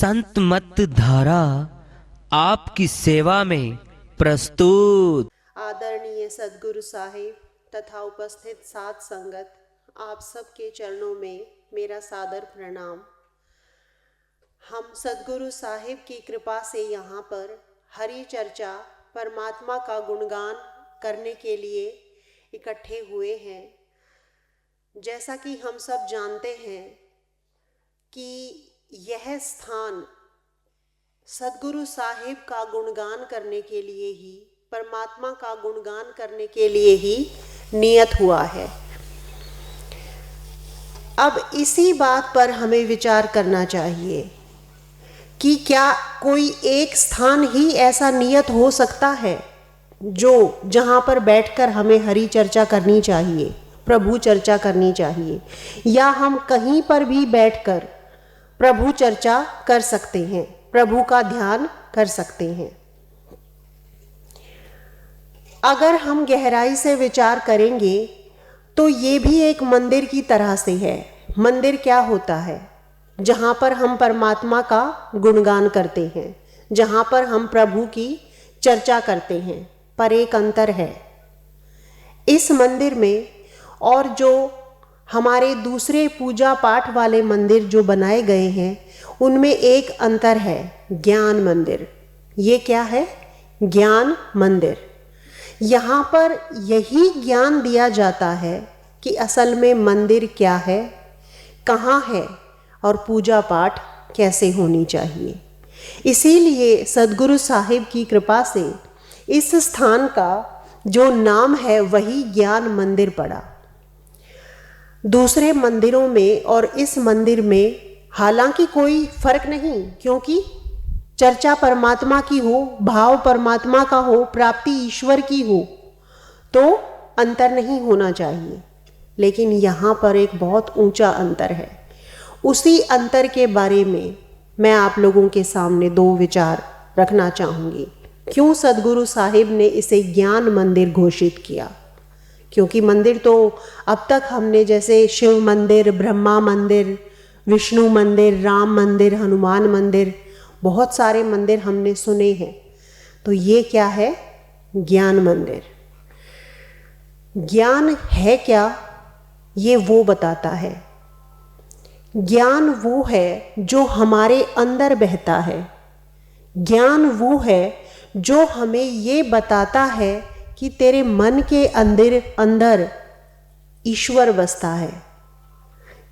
संत मत धारा आपकी सेवा में प्रस्तुत। आदरणीय सद्गुरु साहिब तथा उपस्थित साध संगत, आप सबके चरणों में मेरा सादर प्रणाम। हम सद्गुरु साहिब की कृपा से यहाँ पर हरि चर्चा परमात्मा का गुणगान करने के लिए इकट्ठे हुए हैं। जैसा कि हम सब जानते हैं कि यह स्थान सद्गुरु साहिब का गुणगान करने के लिए ही, परमात्मा का गुणगान करने के लिए ही नियत हुआ है। अब इसी बात पर हमें विचार करना चाहिए कि क्या कोई एक स्थान ही ऐसा नियत हो सकता है जहाँ पर बैठकर हमें हरि चर्चा करनी चाहिए, प्रभु चर्चा करनी चाहिए, या हम कहीं पर भी बैठकर प्रभु चर्चा कर सकते हैं, प्रभु का ध्यान कर सकते हैं। अगर हम गहराई से विचार करेंगे तो ये भी एक मंदिर की तरह से है। मंदिर क्या होता है? जहाँ पर हम परमात्मा का गुणगान करते हैं, जहाँ पर हम प्रभु की चर्चा करते हैं, पर एक अंतर है इस मंदिर में और जो हमारे दूसरे पूजा पाठ वाले मंदिर जो बनाए गए हैं उनमें एक अंतर है, ज्ञान मंदिर। ये क्या है? ज्ञान मंदिर। यहाँ पर यही ज्ञान दिया जाता है कि असल में मंदिर क्या है, कहाँ है और पूजा पाठ कैसे होनी चाहिए। इसीलिए सद्गुरु साहिब की कृपा से इस स्थान का जो नाम है वही ज्ञान मंदिर पड़ा। दूसरे मंदिरों में और इस मंदिर में हालांकि कोई फर्क नहीं, क्योंकि चर्चा परमात्मा की हो, भाव परमात्मा का हो, प्राप्ति ईश्वर की हो, तो अंतर नहीं होना चाहिए। लेकिन यहाँ पर एक बहुत ऊंचा अंतर है। उसी अंतर के बारे में मैं आप लोगों के सामने दो विचार रखना चाहूँगी। क्यों सद्गुरु साहिब ने इसे ज्ञान मंदिर घोषित किया? क्योंकि मंदिर तो अब तक हमने जैसे शिव मंदिर, ब्रह्मा मंदिर, विष्णु मंदिर, राम मंदिर, हनुमान मंदिर, बहुत सारे मंदिर हमने सुने हैं। तो ये क्या है? ज्ञान मंदिर। ज्ञान है क्या? ये वो बताता है। ज्ञान वो है जो हमारे अंदर बहता है। ज्ञान वो है जो हमें ये बताता है कि तेरे मन के अंदर ईश्वर बसता है।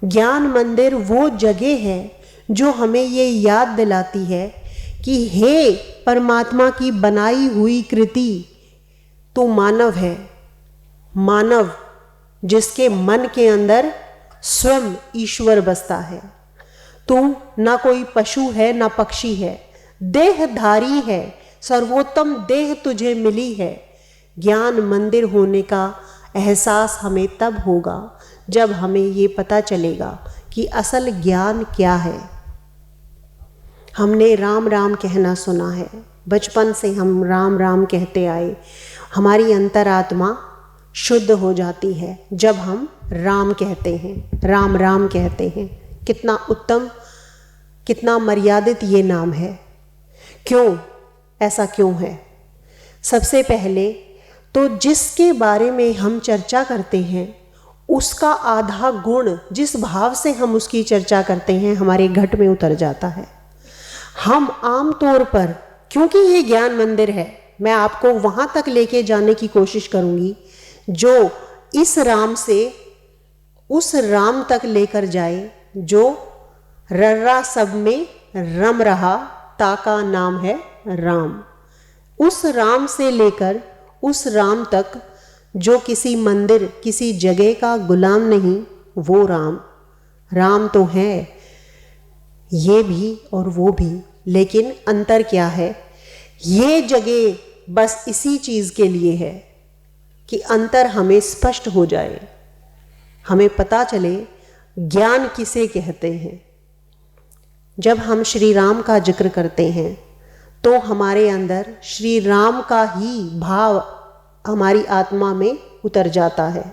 ज्ञान मंदिर वो जगह है जो हमें ये याद दिलाती है कि हे परमात्मा की बनाई हुई कृति, तू मानव है। मानव जिसके मन के अंदर स्वयं ईश्वर बसता है। तू ना कोई पशु है ना पक्षी है, देहधारी है, सर्वोत्तम देह तुझे मिली है। ज्ञान मंदिर होने का एहसास हमें तब होगा जब हमें ये पता चलेगा कि असल ज्ञान क्या है। हमने राम राम कहना सुना है, बचपन से हम राम राम कहते आए। हमारी अंतरात्मा शुद्ध हो जाती है जब हम राम कहते हैं, राम राम कहते हैं। कितना उत्तम, कितना मर्यादित ये नाम है। क्यों? ऐसा क्यों है? सबसे पहले तो जिसके बारे में हम चर्चा करते हैं उसका आधा गुण जिस भाव से हम उसकी चर्चा करते हैं हमारे घट में उतर जाता है। हम आम तौर पर, क्योंकि ये ज्ञान मंदिर है, मैं आपको वहाँ तक लेके जाने की कोशिश करूँगी जो इस राम से उस राम तक लेकर जाए जो रर्रा सब में रम रहा, ताका नाम है राम। उस राम से लेकर उस राम तक जो किसी मंदिर, किसी जगह का गुलाम नहीं, वो राम। राम तो है ये भी और वो भी, लेकिन अंतर क्या है? ये जगह बस इसी चीज़ के लिए है कि अंतर हमें स्पष्ट हो जाए, हमें पता चले ज्ञान किसे कहते हैं। जब हम श्री राम का जिक्र करते हैं तो हमारे अंदर श्री राम का ही भाव हमारी आत्मा में उतर जाता है।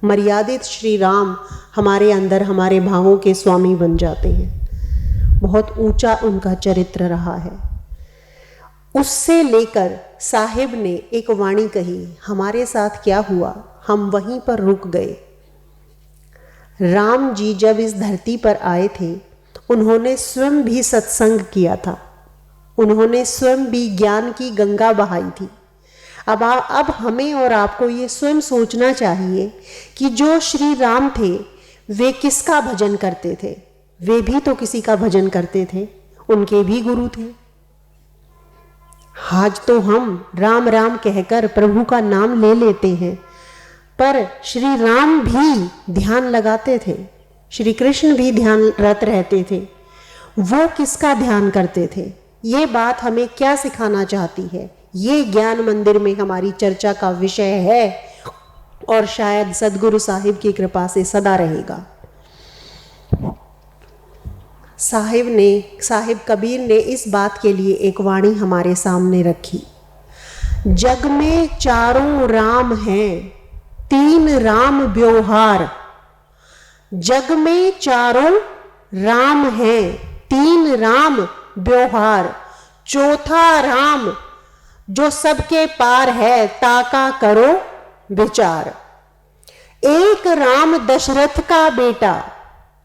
मर्यादित श्री राम हमारे अंदर हमारे भावों के स्वामी बन जाते हैं। बहुत ऊंचा उनका चरित्र रहा है। उससे लेकर साहिब ने एक वाणी कही, हमारे साथ क्या हुआ, हम वहीं पर रुक गए। राम जी जब इस धरती पर आए थे, उन्होंने स्वयं भी सत्संग किया था, उन्होंने स्वयं भी ज्ञान की गंगा बहाई थी। अब हमें और आपको ये स्वयं सोचना चाहिए कि जो श्री राम थे वे किसका भजन करते थे? वे भी तो किसी का भजन करते थे, उनके भी गुरु थे। आज तो हम राम राम कहकर प्रभु का नाम ले लेते हैं, पर श्री राम भी ध्यान लगाते थे, श्री कृष्ण भी ध्यान रत रहते थे। वो किसका ध्यान करते थे? ये बात हमें क्या सिखाना चाहती है? ये ज्ञान मंदिर में हमारी चर्चा का विषय है और शायद सदगुरु साहिब की कृपा से सदा रहेगा। साहिब कबीर ने इस बात के लिए एक वाणी हमारे सामने रखी, जग में चारों राम हैं, तीन राम व्यवहार। जग में चारों राम हैं, तीन राम व्यवहार, चौथा राम जो सबके पार है, ताका करो विचार। एक राम दशरथ का बेटा,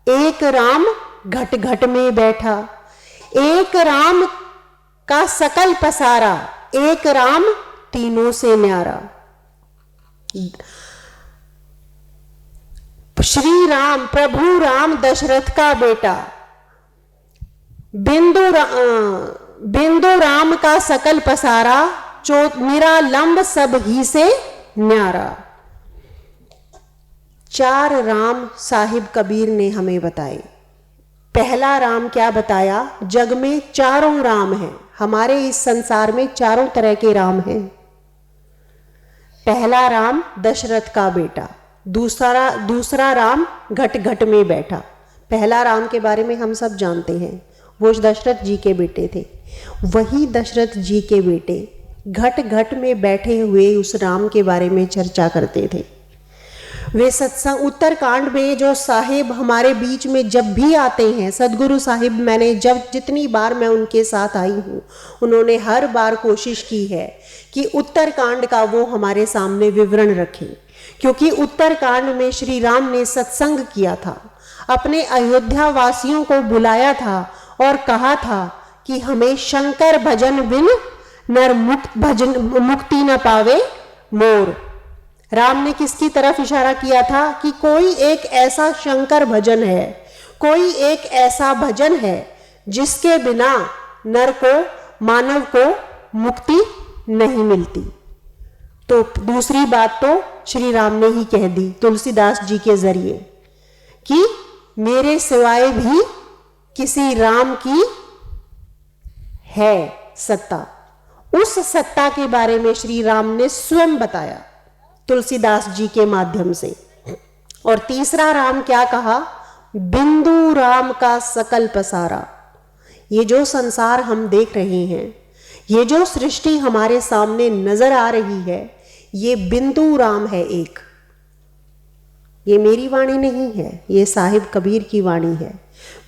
एक राम घट घट में बैठा, एक राम का सकल पसारा, एक राम तीनों से न्यारा। श्री राम, प्रभु राम दशरथ का बेटा, बिंदु राम का सकल पसारा, निरालंब सब ही से न्यारा। चार राम साहिब कबीर ने हमें बताए। पहला राम क्या बताया? जग में चारों राम हैं, हमारे इस संसार में चारों तरह के राम हैं। पहला राम दशरथ का बेटा, दूसरा राम घट घट में बैठा। पहला राम के बारे में हम सब जानते हैं, वो दशरथ जी के बेटे थे। वही दशरथ जी के बेटे घट घट में बैठे हुए उस राम के बारे में चर्चा करते थे। वे सत्संग उत्तरकांड में जो साहिब हमारे बीच में जब भी आते हैं, सदगुरु साहिब, मैंने जितनी बार मैं उनके साथ आई हूँ, उन्होंने हर बार कोशिश की है कि उत्तरकांड का वो हमारे सामने विवरण रखें, क्योंकि उत्तरकांड में श्री राम ने सत्संग किया था, अपने अयोध्या वासियों को बुलाया था और कहा था कि हमें शंकर भजन बिन नर मुक्ति न पावे मोर। राम ने किसकी तरफ इशारा किया था कि कोई एक ऐसा शंकर भजन है, कोई एक ऐसा भजन है जिसके बिना नर को, मानव को मुक्ति नहीं मिलती। तो दूसरी बात तो श्री राम ने ही कह दी तुलसीदास जी के जरिए कि मेरे सिवाय भी किसी राम की है सत्ता। उस सत्ता के बारे में श्री राम ने स्वयं बताया तुलसीदास जी के माध्यम से। और तीसरा राम क्या कहा? बिंदु राम का सकल पसारा। ये जो संसार हम देख रहे हैं, ये जो सृष्टि हमारे सामने नजर आ रही है, ये बिंदु राम है एक। ये मेरी वाणी नहीं है, ये साहिब कबीर की वाणी है।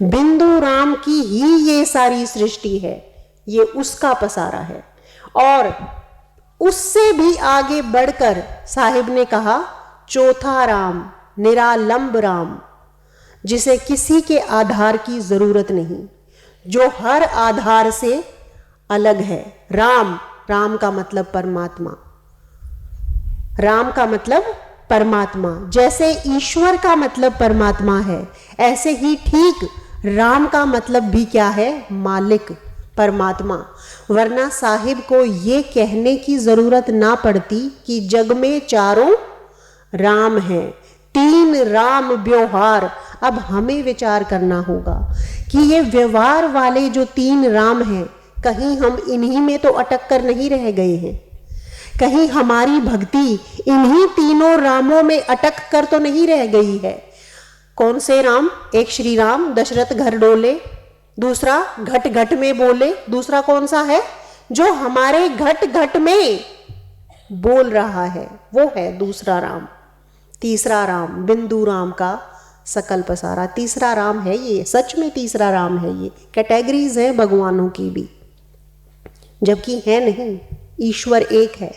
बिंदु राम की ही ये सारी सृष्टि है, ये उसका पसारा है। और उससे भी आगे बढ़कर साहिब ने कहा चौथा राम, निरालंब राम, जिसे किसी के आधार की जरूरत नहीं, जो हर आधार से अलग है। राम, राम का मतलब परमात्मा, राम का मतलब परमात्मा। जैसे ईश्वर का मतलब परमात्मा है, ऐसे ही ठीक राम का मतलब भी क्या है? मालिक, परमात्मा। वरना साहिब को ये कहने की जरूरत ना पड़ती कि जग में चारों राम हैं, तीन राम व्यवहार। अब हमें विचार करना होगा कि ये व्यवहार वाले जो तीन राम हैं, कहीं हम इन्हीं में तो अटक कर नहीं रह गए हैं, कहीं हमारी भक्ति इन्हीं तीनों रामों में अटक कर तो नहीं रह गई है। कौन से राम? एक श्री राम दशरथ घर डोले, दूसरा घट घट में बोले, दूसरा कौन सा है? जो हमारे घट घट में बोल रहा है, वो है दूसरा राम। तीसरा राम बिंदु राम का सकल पसारा। तीसरा राम है ये, सच में तीसरा राम है ये। कैटेगरीज हैं भगवानों की भी, जबकि है नहीं, ईश्वर एक है।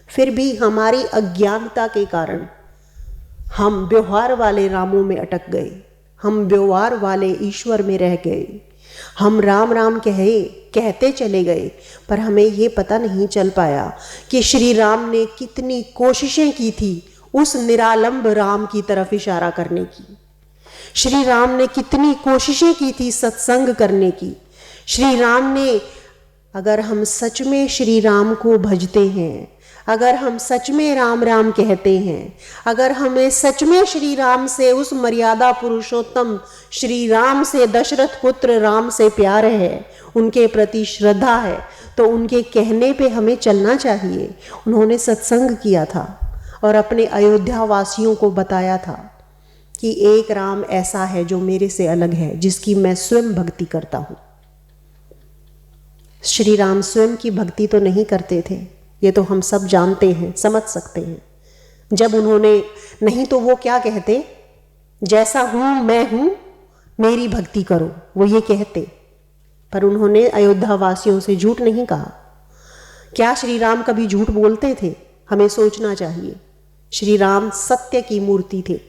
फिर भी हमारी अज्ञानता के कारण हम व्यवहार वाले रामों में अटक गए, हम व्यवहार वाले ईश्वर में रह गए। हम राम राम कहते चले गए, पर हमें ये पता नहीं चल पाया कि श्री राम ने कितनी कोशिशें की थी उस निरालंब राम की तरफ इशारा करने की। श्री राम ने कितनी कोशिशें की थी सत्संग करने की। श्री राम ने, अगर हम सच में श्री राम को भजते हैं, अगर हम सच में राम राम कहते हैं, अगर हमें सच में श्री राम से, उस मर्यादा पुरुषोत्तम श्री राम से, दशरथ पुत्र राम से प्यार है, उनके प्रति श्रद्धा है, तो उनके कहने पे हमें चलना चाहिए। उन्होंने सत्संग किया था और अपने अयोध्या वासियों को बताया था कि एक राम ऐसा है जो मेरे से अलग है, जिसकी मैं स्वयं भक्ति करता हूँ। श्री राम स्वयं की भक्ति तो नहीं करते थे, ये तो हम सब जानते हैं, समझ सकते हैं। जब उन्होंने, नहीं तो वो क्या कहते, जैसा हूँ मैं हूँ, मेरी भक्ति करो, वो ये कहते। पर उन्होंने अयोध्या वासियों से झूठ नहीं कहा। क्या श्री राम कभी झूठ बोलते थे? हमें सोचना चाहिए। श्री राम सत्य की मूर्ति थे,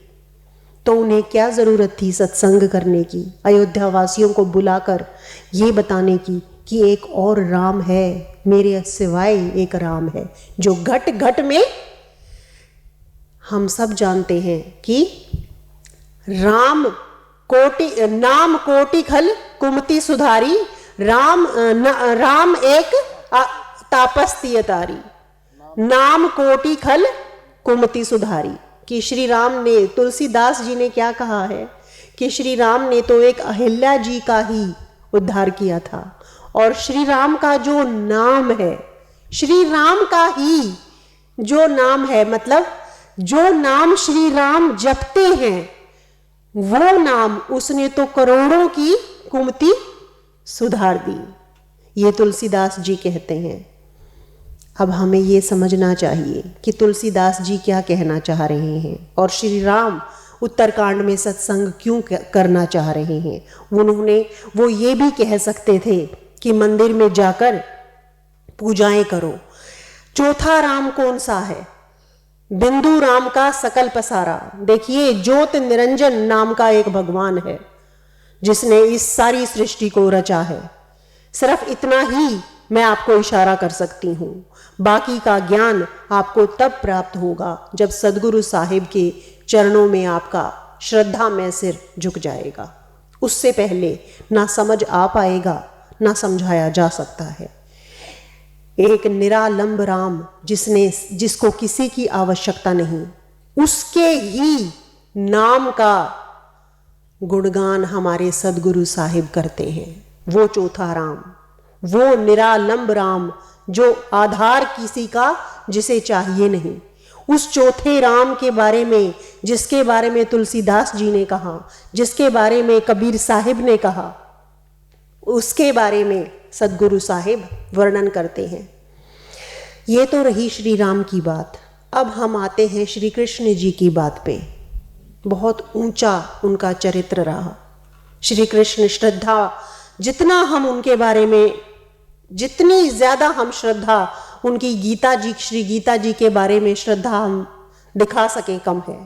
तो उन्हें क्या ज़रूरत थी सत्संग करने की, अयोध्या वासियों को बुलाकर ये बताने की कि एक और राम है, मेरे सिवाय एक राम है, जो घट घट में, हम सब जानते हैं कि राम कोटि खल कुमति सुधारी, राम एक तापस्तीय तारी, नाम कोटि खल कुमति सुधारी। कि श्री राम ने, तुलसीदास जी ने क्या कहा है कि श्री राम ने तो एक अहिल्या जी का ही उद्धार किया था, और श्री राम का जो नाम है, श्री राम का ही जो नाम है, मतलब जो नाम श्री राम जपते हैं, वो नाम उसने तो करोड़ों की कुमति सुधार दी। ये तुलसीदास जी कहते हैं। अब हमें ये समझना चाहिए कि तुलसीदास जी क्या कहना चाह रहे हैं और श्री राम उत्तरकांड में सत्संग क्यों करना चाह रहे हैं। वो ये भी कह सकते थे कि मंदिर में जाकर पूजाएं करो। चौथा राम कौन सा है? बिंदु राम का सकल पसारा। देखिए, ज्योत निरंजन नाम का एक भगवान है जिसने इस सारी सृष्टि को रचा है। सिर्फ इतना ही मैं आपको इशारा कर सकती हूँ। बाकी का ज्ञान आपको तब प्राप्त होगा जब सदगुरु साहिब के चरणों में आपका श्रद्धा में सिर झुक जाएगा। उससे पहले ना समझ आ पाएगा, ना समझाया जा सकता है। एक निरालंब राम जिसको किसी की आवश्यकता नहीं, उसके ही नाम का गुणगान हमारे सदगुरु साहिब करते हैं। वो चौथा राम, वो निरालंब राम जो आधार किसी का जिसे चाहिए नहीं, उस चौथे राम के बारे में, जिसके बारे में तुलसीदास जी ने कहा, जिसके बारे में कबीर साहिब ने कहा, उसके बारे में सदगुरु साहिब वर्णन करते हैं। ये तो रही श्री राम की बात। अब हम आते हैं श्री कृष्ण जी की बात पे। बहुत ऊंचा उनका चरित्र रहा। श्री कृष्ण श्रद्धा, जितना हम उनके बारे में, जितनी ज़्यादा हम श्रद्धा उनकी गीता जी, श्री गीता जी के बारे में श्रद्धा हम दिखा सके कम है।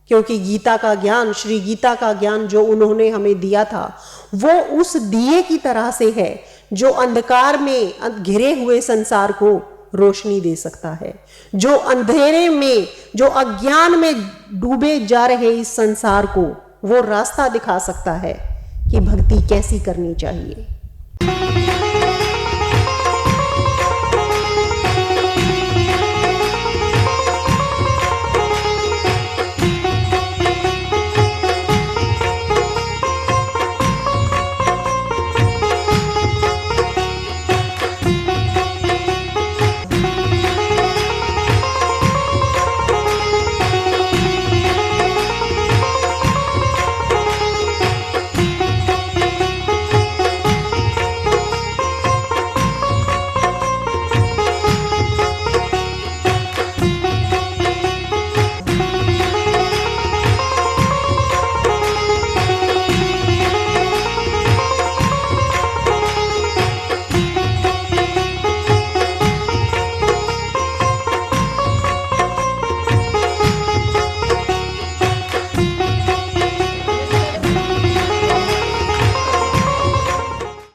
क्योंकि गीता का ज्ञान, श्री गीता का ज्ञान जो उन्होंने हमें दिया था, वो उस दिए की तरह से है जो अंधकार में घिरे हुए संसार को रोशनी दे सकता है, जो अंधेरे में, जो अज्ञान में डूबे जा रहे इस संसार को वो रास्ता दिखा सकता है कि भक्ति कैसी करनी चाहिए।